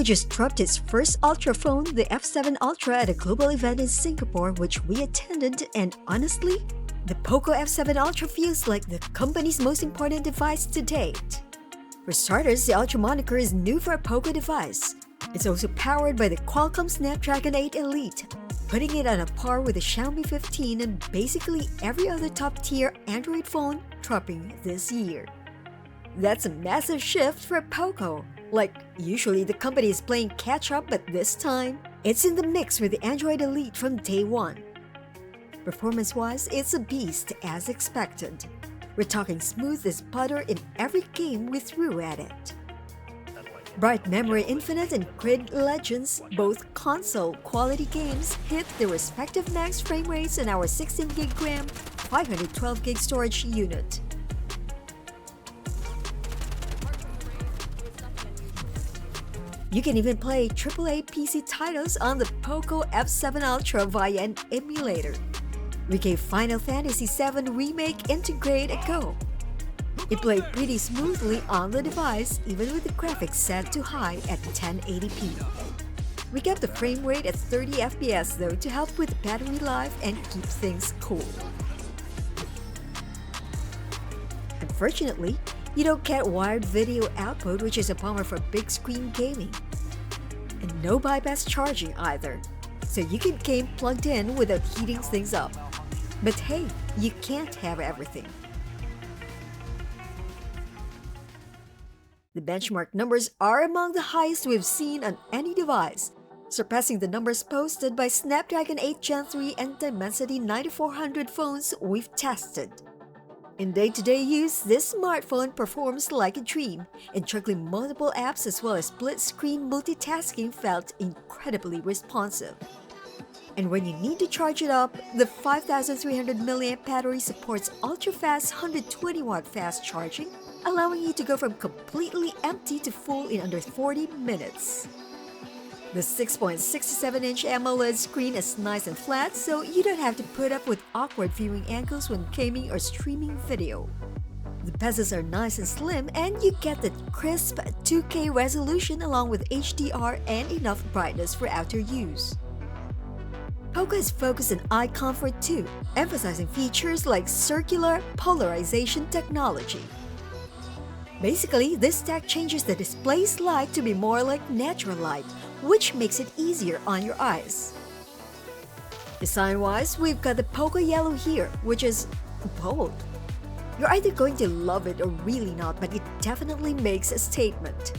POCO just dropped its first Ultra phone, the F7 Ultra, at a global event in Singapore, which we attended, and honestly, the POCO F7 Ultra feels like the company's most important device to date. For starters, the Ultra moniker is new for a POCO device. It's also powered by the Qualcomm Snapdragon 8 Elite, putting it on a par with the Xiaomi 15 and basically every other top-tier Android phone dropping this year. That's a massive shift for POCO. Like, usually the company is playing catch-up, but this time, it's in the mix with the Android Elite from day one. Performance-wise, it's a beast as expected. We're talking smooth as butter in every game we threw at it. Bright Memory Infinite and Grid Legends, both console-quality games, hit their respective max frame rates in our 16GB RAM, 512GB storage unit. You can even play AAA PC titles on the POCO F7 Ultra via an emulator. We gave Final Fantasy VII Remake Integrate a go. It played pretty smoothly on the device, even with the graphics set to high at 1080p. We kept the frame rate at 30 FPS though to help with battery life and keep things cool. Unfortunately, you don't get wired video output, which is a bummer for big screen gaming. And no bypass charging either, so you can game plugged in without heating things up. But hey, you can't have everything. The benchmark numbers are among the highest we've seen on any device, surpassing the numbers posted by Snapdragon 8 Gen 3 and Dimensity 9400 phones we've tested. In day-to-day use, this smartphone performs like a dream, and juggling multiple apps as well as split-screen multitasking felt incredibly responsive. And when you need to charge it up, the 5300 mAh battery supports ultra-fast 120W fast charging, allowing you to go from completely empty to full in under 40 minutes. The 6.67-inch AMOLED screen is nice and flat, so you don't have to put up with awkward viewing angles when gaming or streaming video. The bezels are nice and slim, and you get the crisp 2K resolution along with HDR and enough brightness for outdoor use. POCO is focused on eye comfort too, emphasizing features like circular polarization technology. Basically, this tech changes the display's light to be more like natural light, which makes it easier on your eyes. Design-wise, we've got the POCO Yellow here, which is bold. You're either going to love it or really not, but it definitely makes a statement.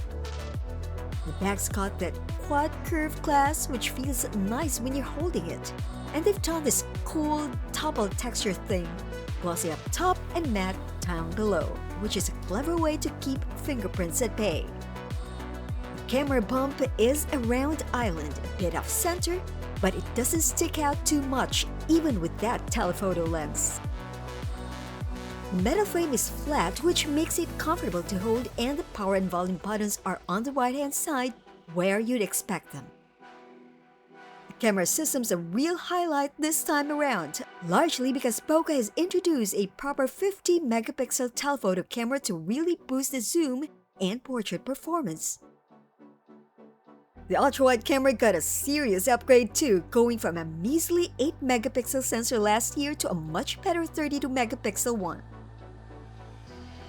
The back's got that quad curved glass, which feels nice when you're holding it. And they've done this cool topple texture thing, glossy up top and matte down below, which is a clever way to keep fingerprints at bay. The camera bump is a round island, a bit off-center, but it doesn't stick out too much even with that telephoto lens. The metal frame is flat, which makes it comfortable to hold, and the power and volume buttons are on the right-hand side where you'd expect them. The camera system's a real highlight this time around, largely because POCO has introduced a proper 50-megapixel telephoto camera to really boost the zoom and portrait performance. The ultra-wide camera got a serious upgrade too, going from a measly 8-megapixel sensor last year to a much better 32-megapixel one.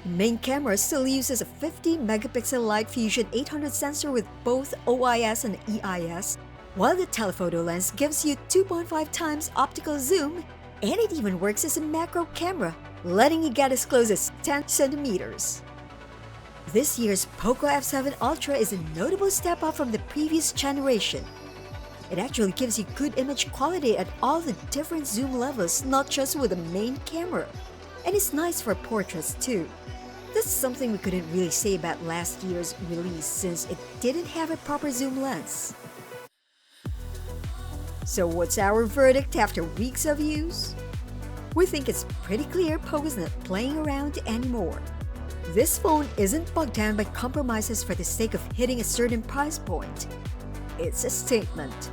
The main camera still uses a 50-megapixel Light Fusion 800 sensor with both OIS and EIS, while the telephoto lens gives you 2.5 times optical zoom, and it even works as a macro camera, letting you get as close as 10 centimeters. This year's POCO F7 Ultra is a notable step up from the previous generation. It actually gives you good image quality at all the different zoom levels, not just with the main camera. And it's nice for portraits too. That's something we couldn't really say about last year's release since it didn't have a proper zoom lens. So what's our verdict after weeks of use? We think it's pretty clear POCO's not playing around anymore. This phone isn't bogged down by compromises for the sake of hitting a certain price point. It's a statement.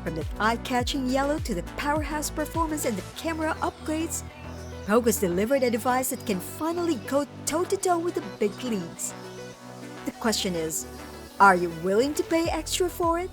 From the eye-catching yellow to the powerhouse performance and the camera upgrades, POCO's delivered a device that can finally go toe-to-toe with the big leagues. The question is, Are you willing to pay extra for it?